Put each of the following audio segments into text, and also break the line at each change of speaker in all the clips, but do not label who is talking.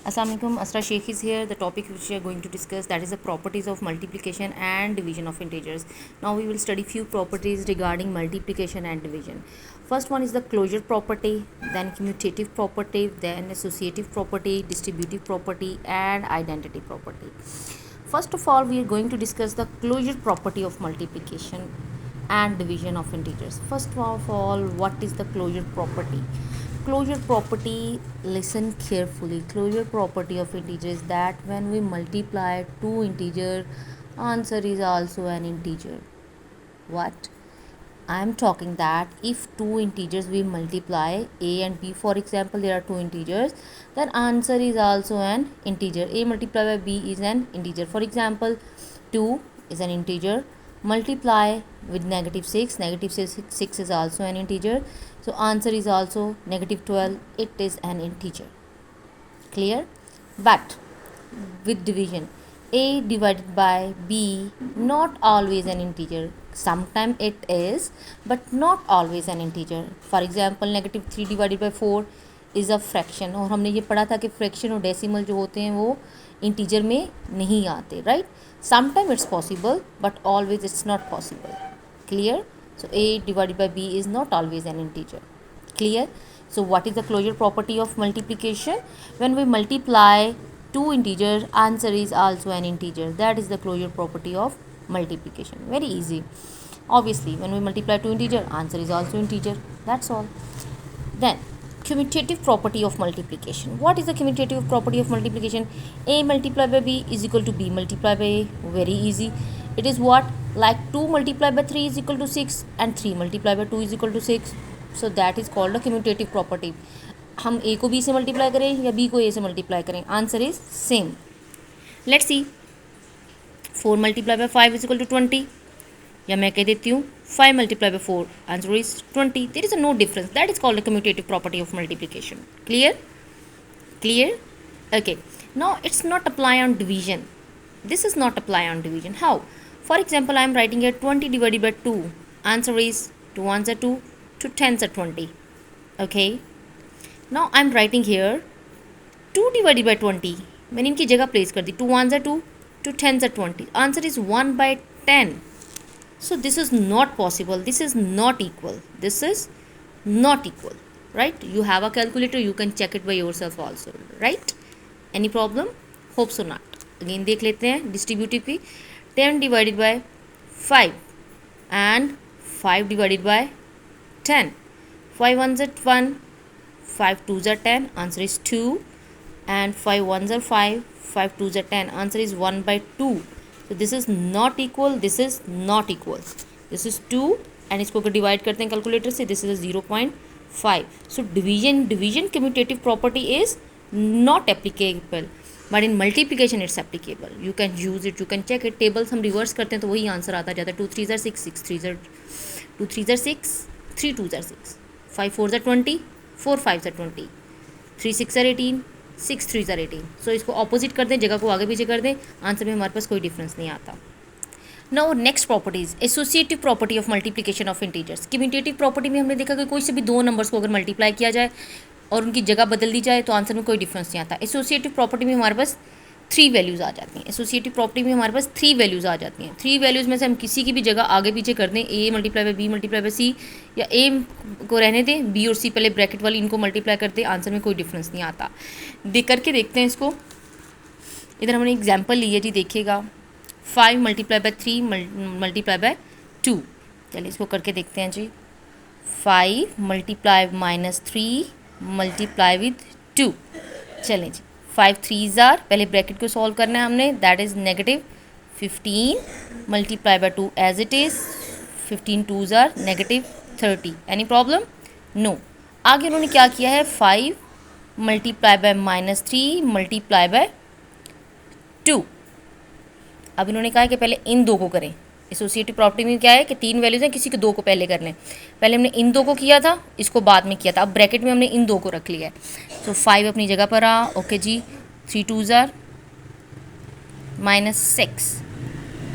Assalamualaikum, Asra Sheikh is here. The topic which we are going to discuss, that is the properties of multiplication and division of integers. Now we will study few properties regarding multiplication and division. First one is the closure property, then commutative property, then associative property, distributive property and identity property. First of all, we are going to discuss the closure property of multiplication and division of integers. First of all, what is the closure property? Closure property, listen carefully. Closure property of integer is that when we multiply two integer, answer is also an integer. What? I am talking that if two integers we multiply a and b, for example there are two integers, then answer is also an integer. A multiplied by b is an integer. For example, 2 is an integer, multiply with -6, -6 is also an integer, so answer is also -12, it is an integer. Clear? But with division, a divided by b not always an integer. Sometimes it is, but not always an integer. For example, -3 divided by 4 is a fraction, और हमने ये पढ़ा था कि fraction और decimal जो होते हैं वो इंटीजर में नहीं आते, right? Sometimes it's possible, but always it's not possible. Clear? So a divided by b is not always an integer. Clear? So what is the closure property of multiplication? When we multiply two integers, answer is also an integer. That is the closure property of multiplication. Very easy. Obviously, when we multiply two integer, answer is also integer. That's all. Then commutative property of multiplication. What is the commutative property of multiplication? A multiplied by b is equal to b multiplied by a. Very easy. It is what? Like 2 multiplied by 3 is equal to 6 and 3 multiplied by 2 is equal to 6. So that is called a commutative property. हम a को b से multiply करें या b को a से multiply करें, answer is same. Let's see, 4 multiply by 5 is equal to 20, या मैं कह देती हूँ 5 multiply by 4, answer is 20. There is a no difference. That is called a commutative property of multiplication. Clear? Clear? Okay, now it's not apply on division. This is not apply on division. How? For example, I am writing here 20 divided by 2. Answer is 2 ones are 2, 2 tens are 20. Okay. Now I am writing here 2 divided by 20. मैंने इनकी जगह place कर दी. 2 ones are 2, 2 tens are 20. Answer is 1 by 10. So this is not possible. This is not equal. This is not equal. Right? You have a calculator. You can check it by yourself also. Right? Any problem? Hope so not. Again देख लेते हैं distributive की. 10 divided by 5 and 5 divided by 10. 5 ones are 1, 5 twos are 10, answer is 2, and 5 ones are 5, 5 twos are 10, answer is 1 by 2. So this is not equal, this is not equal. This is 2 and इसको अगर divide करते हैं calculator से, this is a 0.5. So division commutative property is not applicable, but in multiplication it's applicable. You can use it, you can check it. tables हम reverse करते हैं तो वही आंसर आता जाता है. 2 3s are 6, 6 3s are 2 3s are 6, 3 2s are 6, 5 4s are 20, 4 5s are 20, 3 6 are 18, 6 3s are 18. सो इसको opposite कर दें, जगह को आगे पीछे कर दें, आंसर में हमारे पास कोई डिफरेंस नहीं आता. Now next properties, associative property of multiplication of integers. Commutative property में हमने देखा कि कोई से भी दो नंबर्स को अगर मल्टीप्लाई किया जाए और उनकी जगह बदल दी जाए तो आंसर में कोई डिफरेंस नहीं आता. एसोसिएटिव प्रॉपर्टी में हमारे पास 3 वैल्यूज़ आ जाती हैं. एसोसिएटिव प्रॉपर्टी में हमारे पास 3 वैल्यूज़ आ जाती हैं. 3 वैल्यूज़ में से हम किसी की भी जगह आगे पीछे कर दें, a multiply by b multiply by c, या ए को रहने दें, बी और सी पहले ब्रैकेट वाली इनको मल्टीप्लाई करते हैं, आंसर में कोई डिफरेंस नहीं आता. करके देखते हैं इसको. इधर हमने एग्जाम्पल ली है जी, देखिएगा. 5 मल्टीप्लाई बाय 3 मल्टीप्लाई बाय 2. चलिए इसको करके देखते हैं जी. 5 मल्टीप्लाई -3 मल्टीप्लाई विद 2. चलें जी. 5 3s are, पहले ब्रैकेट को सॉल्व करना है हमने, that is -15 multiply by 2 as it is. 15 2s are -30. Any problem? No. आगे उन्होंने क्या किया है, 5 मल्टीप्लाई बाय -3 मल्टीप्लाई बाय 2. अब इन्होंने कहा है कि पहले इन दो को करें. एसोसिएटिव प्रॉपर्टी में क्या है कि 3 वैल्यूज़ हैं, किसी के 2 को पहले करने. पहले हमने इन 2 को किया था, इसको बाद में किया था. अब ब्रैकेट में हमने इन 2 को रख लिया है. तो 5 अपनी जगह पर आ. ओके जी. 3 2s are -6.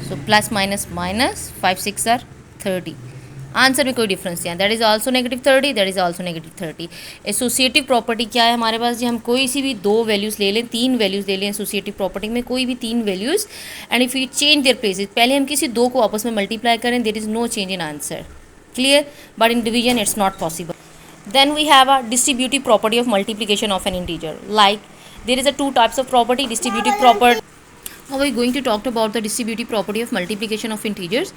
So plus minus minus 5 6 are 30. Answer में कोई डिफरेंस नहीं है, that is also -30, that is also -30। Associative property क्या है हमारे पास जी, हम कोई सी भी दो वैल्यूज़ ले लें, तीन वैल्यूज़ ले लें एसोसिएटिव प्रॉपर्टी में, कोई भी तीन values, and if you change their places, पहले हम किसी दो को आपस में मल्टीप्लाई करें, there is no change in answer, clear, but in division it's not possible. Then we have a distributive property of multiplication of an integer. Like there is a two types of property, distributive property. Now we are going to talk about the distributive property of multiplication of integers.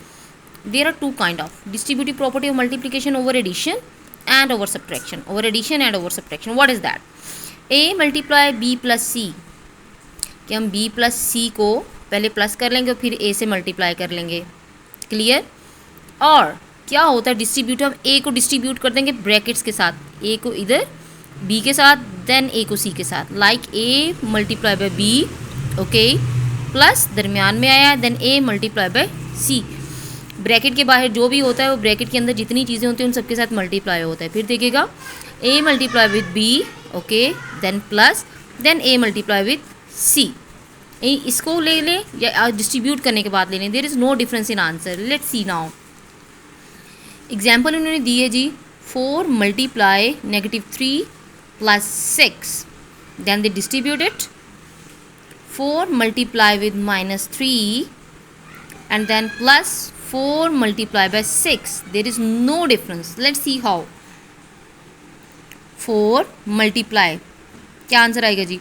There are two kind of distributive property of multiplication over addition and over subtraction. Over addition and over subtraction. What is that? A multiply b plus c. कि हम b plus c को पहले plus कर लेंगे और फिर a से multiply कर लेंगे, क्लियर। और क्या होता है, डिस्ट्रीब्यूट, हम ए को डिस्ट्रीब्यूट कर देंगे ब्रैकेट्स के साथ, ए को इधर बी के साथ, देन ए को सी के साथ, like a multiply by b, okay, plus दरमियान में आया, then a multiply by c, bracket के बाहर जो भी होता है वो ब्रैकेट के अंदर जितनी चीज़ें होती हैं उन सबके साथ मल्टीप्लाई होता है। फिर देखिएगा a multiply with b, okay, then plus, then a multiply with c. इसको ले लें या डिस्ट्रीब्यूट करने के बाद ले लें, there is no difference in answer. Let's see now example उन्होंने दी है जी, 4 multiply -3 plus 6, then they distribute it, 4 multiply with -3 and then plus 4 multiplied by 6, there is no difference. Let's see how. 4 multiply, क्या answer आएगा जी,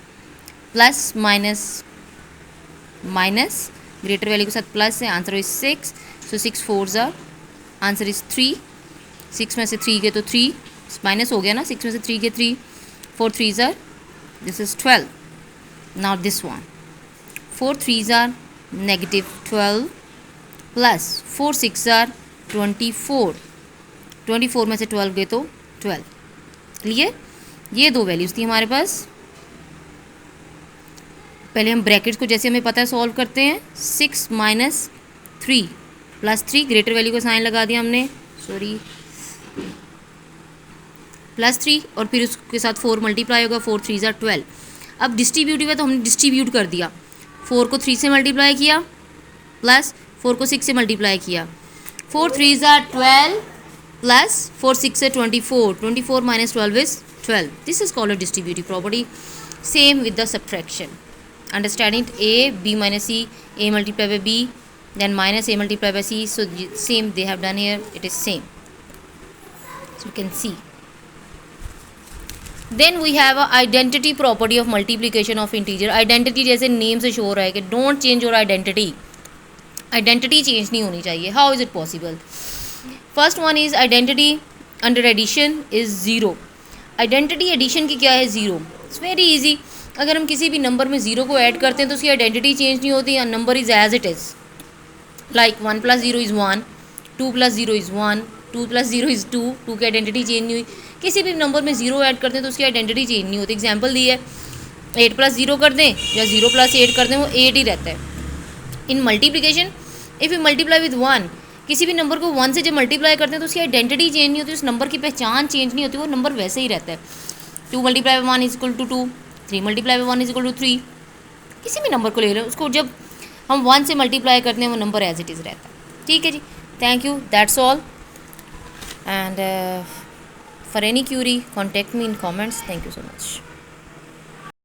plus minus greater value के साथ plus है, answer is 6, so 6 4s are, answer is 3, 6 में से 3 के तो 3 minus हो गया ना, 6 में से 3 के 3, 4 3s are, this is 12। Now this one, 4 3s are -12 plus 4 6 are 24, 24 में से 12 गए तो 12, क्लियर। ये दो वैल्यूज़ थी हमारे पास। पहले हम ब्रैकेट्स को जैसे हमें पता है सॉल्व करते हैं, 6 - 3 प्लस 3, ग्रेटर वैल्यू का साइन लगा दिया हमने, सॉरी, प्लस 3 और फिर उसके साथ 4 मल्टीप्लाई होगा, 4 3s are 12। अब डिस्ट्रीब्यूटिव है तो हमने डिस्ट्रीब्यूट कर दिया, 4 को 3 से मल्टीप्लाई किया, प्लस 4 को 6 से मल्टीप्लाई किया, 4 3s are 12 प्लस 4 6 से 24, 24 minus 12 is 12. This is called a distributive property. Same with the subtraction. Understand it? A, B minus C, A multiplied by B, then minus A multiplied by C. So same they have done here. It is same. So you can see. Then we have a identity property of multiplication of integer. Identity जैसे name से show हो रहा है कि don't change your identity. Identity change नहीं होनी चाहिए. How is it possible? First one is identity under addition is 0. Identity addition की क्या है? 0. It's very easy. अगर हम किसी भी नंबर में 0 को ऐड करते हैं तो उसकी आइडेंटिटी चेंज नहीं होती. Number is as it is. Like 1 + 0 is 1, 2 + 0 is 1, 2 + 0 is 2. 2 की आइडेंटिटी चेंज नहीं हुई. किसी भी नंबर में 0 ऐड करते हैं तो उसकी आइडेंटिटी चेंज नहीं होती. एग्जाम्पल दी है, 8 + 0 कर दें या 0 + 8 कर दें, वो 8 ही रहता है. इन multiplication if you multiply with 1, किसी भी नंबर को 1 से जब मल्टीप्लाई करते हैं तो उसकी आइडेंटिटी चेंज नहीं होती, उस नंबर की पहचान चेंज नहीं होती, वो नंबर वैसे ही रहता है. 2 × 1 = 2, 3 × 1 = 3. किसी भी नंबर को ले लो, उसको जब हम 1 से मल्टीप्लाई करते हैं वो नंबर एज इट इज़ रहता है. ठीक है जी, thank you, that's all. And for any query contact me in comments. Thank you so much.